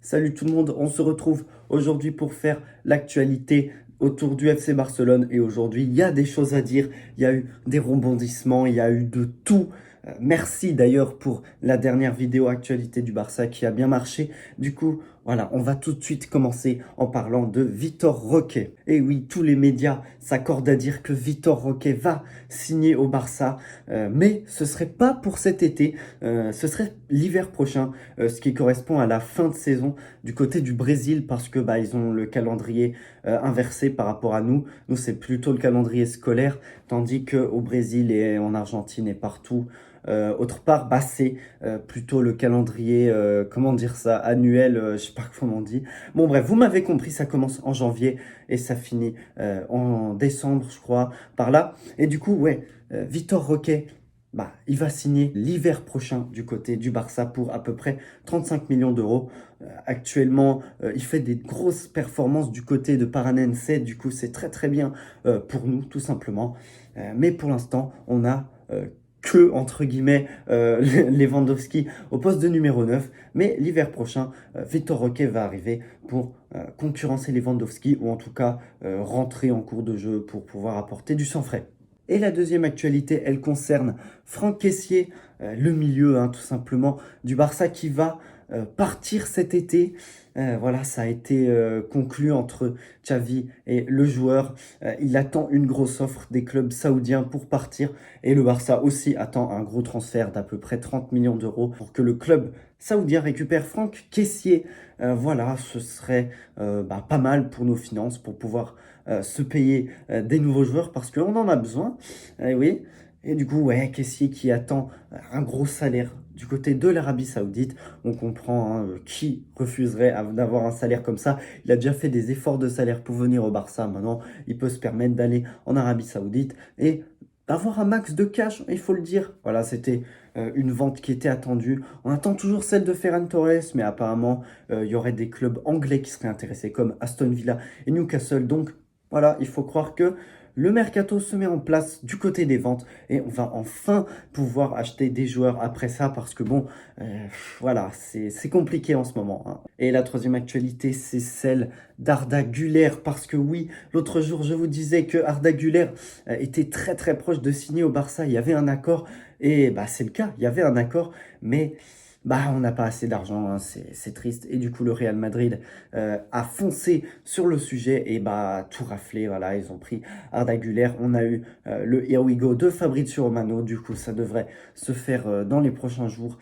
Salut tout le monde, on se retrouve aujourd'hui pour faire l'actualité autour du FC Barcelone. Et aujourd'hui, il y a des choses à dire, il y a eu des rebondissements, il y a eu de tout. Merci d'ailleurs pour la dernière vidéo actualité du Barça qui a bien marché. Du coup, voilà, on va tout de suite commencer en parlant de Vitor Roque. Et oui, tous les médias s'accordent à dire que Vitor Roque va signer au Barça, mais ce serait pas pour cet été, ce serait l'hiver prochain, ce qui correspond à la fin de saison du côté du Brésil parce que ils ont le calendrier inversé par rapport à nous. Nous, c'est plutôt le calendrier scolaire, tandis qu'au Brésil et en Argentine et partout, autre part, c'est plutôt le calendrier, comment dire ça, annuel, je sais pas comment on dit. Bon bref, vous m'avez compris, ça commence en janvier et ça finit en décembre, je crois, par là. Et du coup, ouais, Vitor Roque, il va signer l'hiver prochain du côté du Barça pour à peu près 35 millions d'euros. Actuellement, il fait des grosses performances du côté de Paranense, du coup c'est très très bien pour nous tout simplement. Mais pour l'instant, on a que, entre guillemets, Lewandowski au poste de numéro 9. Mais l'hiver prochain, Vitor Roque va arriver pour concurrencer Lewandowski ou en tout cas rentrer en cours de jeu pour pouvoir apporter du sang frais. Et la deuxième actualité, elle concerne Franck Kessié, le milieu tout simplement du Barça qui va partir cet été. Voilà, ça a été conclu entre Xavi et le joueur. Il attend une grosse offre des clubs saoudiens pour partir et le Barça aussi attend un gros transfert d'à peu près 30 millions d'euros pour que le club saoudien récupère Franck Kessié. Voilà, ce serait pas mal pour nos finances, pour pouvoir se payer des nouveaux joueurs parce qu'on en a besoin. Oui. Et du coup, ouais, Kessié qui attend un gros salaire du côté de l'Arabie Saoudite. On comprend qui refuserait d'avoir un salaire comme ça. Il a déjà fait des efforts de salaire pour venir au Barça. Maintenant, il peut se permettre d'aller en Arabie Saoudite et d'avoir un max de cash, il faut le dire. Voilà, c'était une vente qui était attendue. On attend toujours celle de Ferran Torres, mais apparemment, il y aurait des clubs anglais qui seraient intéressés, comme Aston Villa et Newcastle. Donc, voilà, il faut croire que le mercato se met en place du côté des ventes et on va enfin pouvoir acheter des joueurs après ça parce que bon, voilà, c'est compliqué en ce moment. Et la troisième actualité, c'est celle d'Arda Güler parce que oui, l'autre jour, je vous disais que Arda Güler était très très proche de signer au Barça. Il y avait un accord et c'est le cas, il y avait un accord, mais on n'a pas assez d'argent, c'est triste. Et du coup, le Real Madrid a foncé sur le sujet et tout raflé. Voilà, ils ont pris Arda Güler. On a eu le Here We Go de Fabrizio Romano. Du coup, ça devrait se faire dans les prochains jours.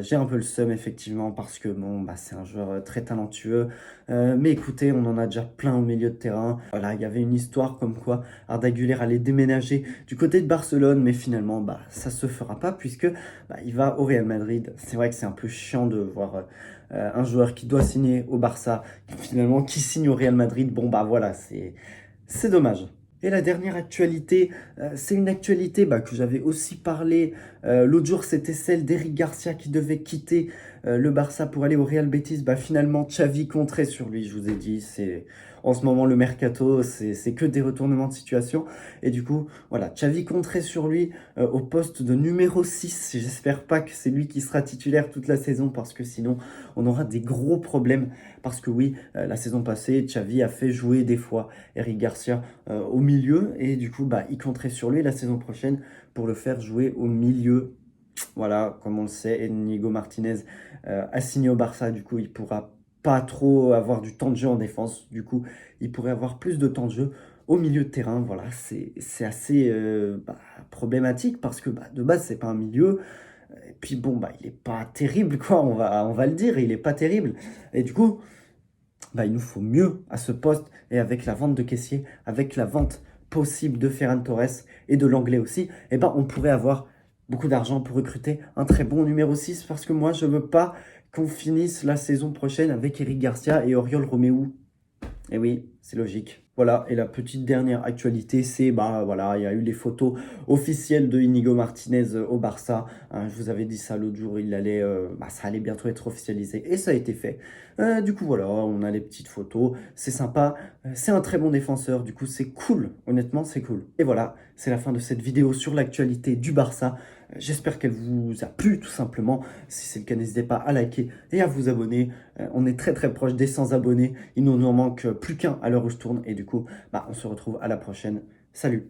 J'ai un peu le seum, effectivement, parce que bon, c'est un joueur très talentueux. Mais écoutez, on en a déjà plein au milieu de terrain. Voilà, il y avait une histoire comme quoi Arda Güler allait déménager du côté de Barcelone, mais finalement, ça se fera pas puisque il va au Real Madrid. C'est vrai que c'est un peu chiant de voir un joueur qui doit signer au Barça, finalement, qui signe au Real Madrid. Bon, voilà, c'est dommage. Et la dernière actualité, c'est une actualité que j'avais aussi parlé. L'autre jour, c'était celle d'Eric Garcia qui devait quitter le Barça pour aller au Real Betis. Finalement, Xavi compterait sur lui, je vous ai dit. En ce moment, le mercato, c'est que des retournements de situation. Et du coup, voilà, Xavi compterait sur lui au poste de numéro 6. J'espère pas que c'est lui qui sera titulaire toute la saison parce que sinon, on aura des gros problèmes. Parce que oui, la saison passée, Xavi a fait jouer des fois Eric Garcia au milieu et du coup, il compterait sur lui la saison prochaine pour le faire jouer au milieu. Voilà, comme on le sait, Inigo Martinez a signé au Barça, du coup, il pourra pas trop avoir du temps de jeu en défense. Du coup, il pourrait avoir plus de temps de jeu au milieu de terrain. Voilà, c'est assez problématique parce que de base, c'est pas un milieu. Et puis bon, il est pas terrible, quoi, on va le dire, il est pas terrible. Et du coup, il nous faut mieux à ce poste et avec la vente de caissier, avec la vente possible de Ferran Torres et de l'anglais aussi, on pourrait avoir beaucoup d'argent pour recruter un très bon numéro 6 parce que moi, je veux pas qu'on finisse la saison prochaine avec Eric Garcia et Oriol Romeu. Et oui, c'est logique. Voilà, et la petite dernière actualité, c'est, voilà, il y a eu les photos officielles de Inigo Martinez au Barça. Je vous avais dit ça l'autre jour, ça allait bientôt être officialisé, et ça a été fait. Du coup, voilà, on a les petites photos, c'est sympa, c'est un très bon défenseur, du coup, c'est cool, honnêtement, c'est cool. Et voilà, c'est la fin de cette vidéo sur l'actualité du Barça. J'espère qu'elle vous a plu tout simplement. Si c'est le cas, n'hésitez pas à liker et à vous abonner. On est très très proche des 100 abonnés. Il nous en manque plus qu'un à l'heure où je tourne. Et du coup, on se retrouve à la prochaine. Salut!